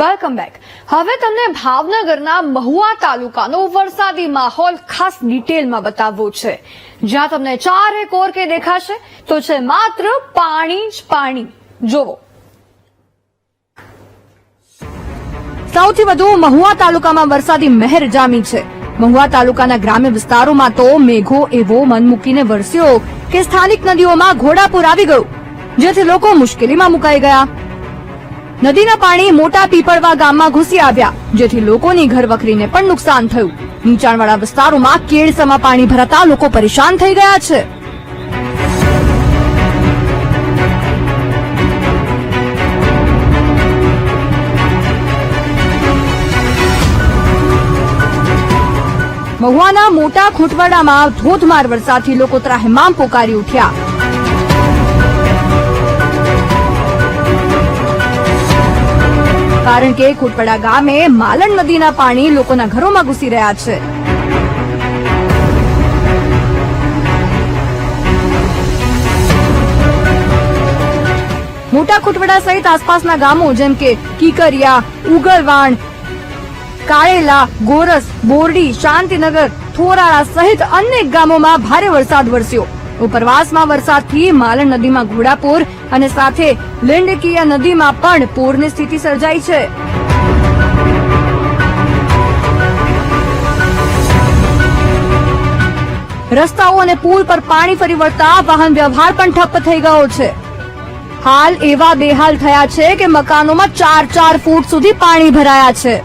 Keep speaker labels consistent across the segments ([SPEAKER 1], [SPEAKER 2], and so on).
[SPEAKER 1] Welcome back. હવે તમને ભાવનગરના મહુવા તાલુકાનો વરસાદી માહોલ ખાસ ડિટેલમાં બતાવવો છે. જ્યાં તમને ચારે કોર કે દેખાશે તો છે માત્ર પાણી જ પાણી. જોવો, સૌથી વધુ મહુવા તાલુકામાં વરસાદી મહેર જામી છે. મહુવા તાલુકાના ગ્રામ્ય વિસ્તારોમાં તો મેઘો એવો મન મૂકીને વરસ્યો કે સ્થાનિક નદીઓમાં ઘોડાપૂર આવી ગયું, જેથી લોકો મુશ્કેલીમાં મુકાઈ ગયા. નદીના પાણી મોટા પીપળવા ગામમાં ઘૂસી આવ્યા, જેથી લોકોની ઘરવખરીને પણ નુકસાન થયું. નીચાણવાળા વિસ્તારોમાં કેળસમાં પાણી ભરાતા લોકો પરેશાન થઈ ગયા છે. મહુવાના મોટા ખૂંટવાડામાં ધોધમાર વરસાદથી લોકો ત્રાહિમામ પોકારી ઉઠ્યા. કારણ કે ખૂંટવાડા ગામે માલણ નદીના પાણી લોકોના ઘરોમાં ઘૂસી રહ્યા છે. મોટા ખૂંટવાડા સહિત આસપાસના ગામો જેમ કે કીકરિયા, ઉગલવાણ, કાળેલા, ગોરસ, બોરડી, શાંતિનગર, થોરાળા સહિત અનેક ગામોમાં ભારે વરસાદ વરસ્યો. ઉપરવાસમાં વરસાદથી માલણ નદીમાં ઘોડાપૂર અને સાથે લીંડકીયા નદીમાં પણ પૂરની સ્થિતિ સર્જાઈ છે. રસ્તાઓ અને પુલ પર પાણી ફરી વળતા વાહન વ્યવહાર પણ ઠપ્પ થઈ ગયો છે. હાલ એવા બેહાલ થયા છે કે મકાનોમાં 4-4 ફૂટ સુધી પાણી ભરાયા છે.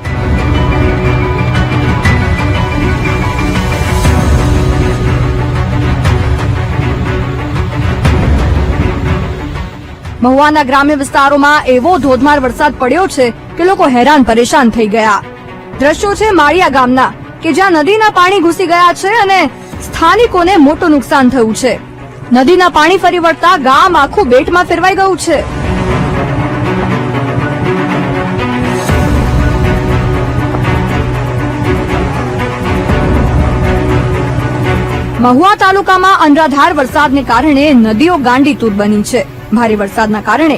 [SPEAKER 1] મહુવાના ગ્રામ્ય વિસ્તારોમાં એવો ધોધમાર વરસાદ પડ્યો છે કે લોકો હેરાન પરેશાન થઈ ગયા. દ્રશ્યો છે માળિયા ગામના કે જ્યાં નદીના પાણી ઘૂસી ગયા છે અને સ્થાનિકોને મોટું નુકસાન થયું છે. નદીના પાણી ફરી વળતા ગામ આખું બેટમાં ફેરવાઈ ગયું છે. મહુવા તાલુકામાં અનરાધાર વરસાદને કારણે નદીઓ ગાંડીતુર બની છે. ભારે વરસાદના કારણે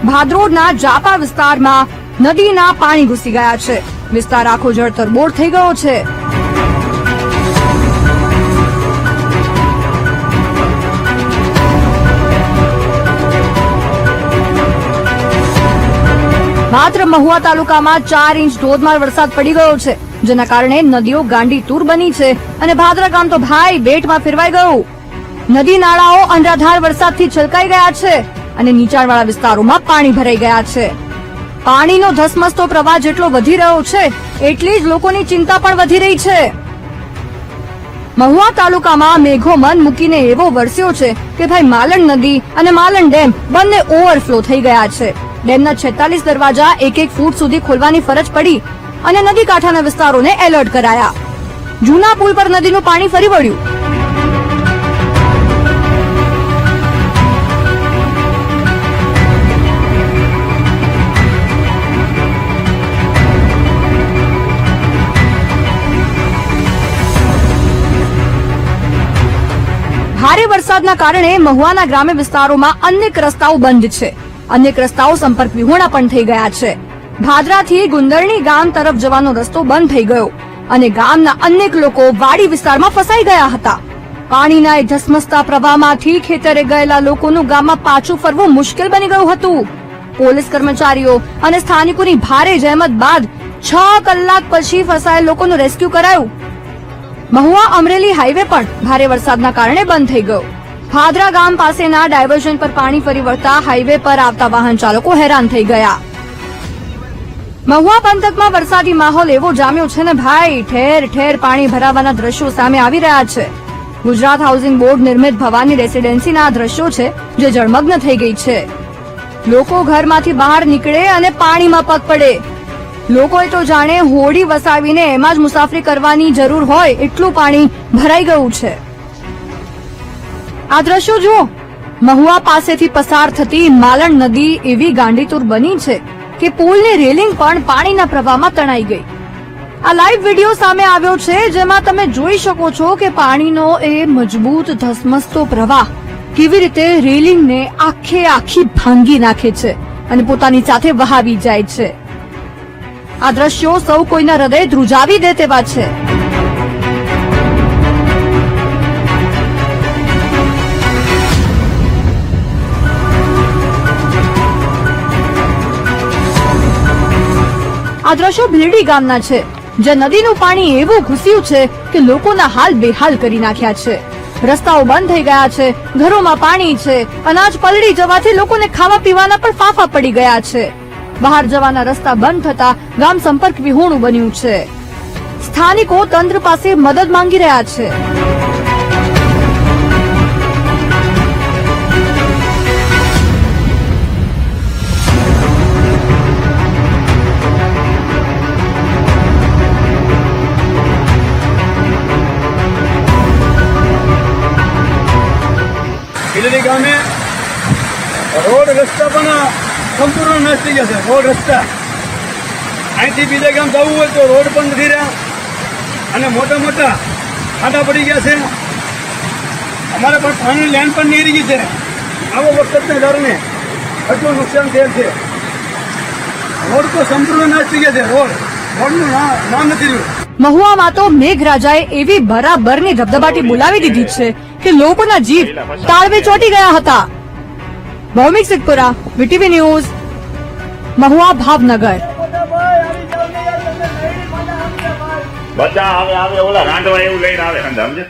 [SPEAKER 1] ભાદરોડના જાપા વિસ્તારમાં નદીના પાણી ઘૂસી ગયા છે. વિસ્તાર આખો જળતરબોળ થઈ ગયો છે. માત્ર મહુવા તાલુકામાં 4 ઇંચ ધોધમાર વરસાદ પડી ગયો છે, જેના કારણે નદીઓ ગાંડીતુર બની છે અને ભાદરા ગામ તો ભાઈ બેટમાં ફેરવાઈ ગયું. નદી નાળાઓ અનરાધાર વરસાદથી છલકાઈ ગયા છે અને નીચાણવાળા વિસ્તારોમાં પાણી ભરાઈ ગયા છે. પાણીનો ધસમસતો પ્રવાહ જેટલો વધી રહ્યો છે એટલી જ લોકોની ચિંતા પણ વધી રહી છે. મહુવા તાલુકામાં મેઘો મન મૂકીને એવો વરસ્યો છે કે ભાઈ માલણ નદી અને માલણ ડેમ બંને ઓવરફ્લો થઈ ગયા છે. ડેમના 46 દરવાજા 1-1 ફૂટ સુધી ખોલવાની ફરજ પડી અને નદી કાંઠાના વિસ્તારોને એલર્ટ કરાયા. જૂના પુલ પર નદીનું પાણી ફરી વળ્યું. ભારે વરસાદના કારણે મહુવાના ગ્રામ્ય વિસ્તારોમાં અનેક રસ્તાઓ બંધ છે. અનેક રસ્તાઓ સંપર્ક વિહોણા પણ થઈ ગયા છે. ભાદરાથી ગુંદરણી ગામ તરફ જવાનો રસ્તો બંધ થઈ ગયો અને ગામના અનેક લોકો વાડી વિસ્તારમાં ફસાઈ ગયા હતા. પાણીના ધસમસતા પ્રવાહમાંથી ખેતરે ગયેલા લોકોનું ગામમાં પાછું ફરવું મુશ્કેલ બની ગયું હતું. પોલીસ કર્મચારીઓ અને સ્થાનિકોની ભારે જહેમત બાદ 6 કલાક પછી ફસાયેલ લોકોનું રેસ્ક્યુ કરાયું. મહુવા અમરેલી હાઈવે પણ ભારે વરસાદના કારણે બંધ થઈ ગયો. ભાદરા ગામ પાસેના ડાયવર્ઝન પર પાણી ફરી વળતા હાઈવે પર આવતા વાહન ચાલકો હેરાન થઈ ગયા. મહુવા પંથકમાં વરસાદી માહોલ એવો જામ્યો છે ને ભાઈ, ઠેર ઠેર પાણી ભરાવાના દ્રશ્યો સામે આવી રહ્યા છે. ગુજરાત હાઉસિંગ બોર્ડ નિર્મિત ભવાની રેસીડેન્સીના આ દ્રશ્યો છે જે જળમગ્ન થઈ ગઈ છે. લોકો ઘરમાંથી બહાર નીકળે અને પાણીમાં પગ પડે. લોકોએ તો જાણે હોડી વસાવીને એમાં જ મુસાફરી કરવાની જરૂર હોય એટલું પાણી ભરાઈ ગયું છે. આ દ્રશ્યો જુઓ, મહુવા પાસેથી પસાર થતી માલણ નદી એવી ગાંડીતુર બની છે કે પુલની રેલિંગ પણ પાણીના પ્રવાહમાં તણાઈ ગઈ. આ લાઈવ વિડીયો સામે આવ્યો છે જેમાં તમે જોઈ શકો છો કે પાણીનો એ મજબૂત ધસમસતો પ્રવાહ કેવી રીતે રેલિંગને આખે આખી ભાંગી નાખે છે અને પોતાની સાથે વહાવી જાય છે. આ દ્રશ્યો સૌ કોઈના હૃદય ધ્રુજાવી દે તેવા છે. આ દ્રશ્યો ભીલડી ગામના છે, જ્યાં નદીનું પાણી એવું ઘૂસ્યું છે કે લોકોના હાલ બેહાલ કરી નાખ્યા છે. રસ્તાઓ બંધ થઈ ગયા છે, ઘરોમાં પાણી છે, અનાજ પલળી જવાથી લોકોને ખાવા પીવાના પણ ફાંફા પડી ગયા છે. બહાર જવાના રસ્તા બંધ થતા ગામ સંપર્ક વિહોણું બન્યું છે. સ્થાનિકો તંત્ર પાસે મદદ માંગી રહ્યા છે.
[SPEAKER 2] ભીલડી ગામે રોડ રસ્તા પણ સંપૂર્ણ નાશ થઈ ગયા છે. રોડ રસ્તા અહીંથી બીજા ગામ જવું હોય તો રોડ પણ નથી રહ્યા અને મોટા મોટા ખાડા પડી ગયા છે. અમારે પણ પાણી લાઈન પણ નીકળી ગઈ છે. આવો વરસાદને કારણે એટલું નુકસાન થયેલ છે. રોડ તો સંપૂર્ણ નાશ થઈ ગયા છે. રોડનું નામ નથી રહ્યું.
[SPEAKER 1] મહુવામાં તો મેઘરાજાએ એવી બરાબરની ધબધબાટી બોલાવી દીધી છે કે લોકોના જીવ તાળવે ચોંટી ગયા હતા. ભૌમિક સિદ્ધપુરા, વીટીવી ન્યૂઝ, મહુવા, ભાવનગર.
[SPEAKER 3] બધા આવે ઓલા રાંધવા એવું લઈને આવે સમજે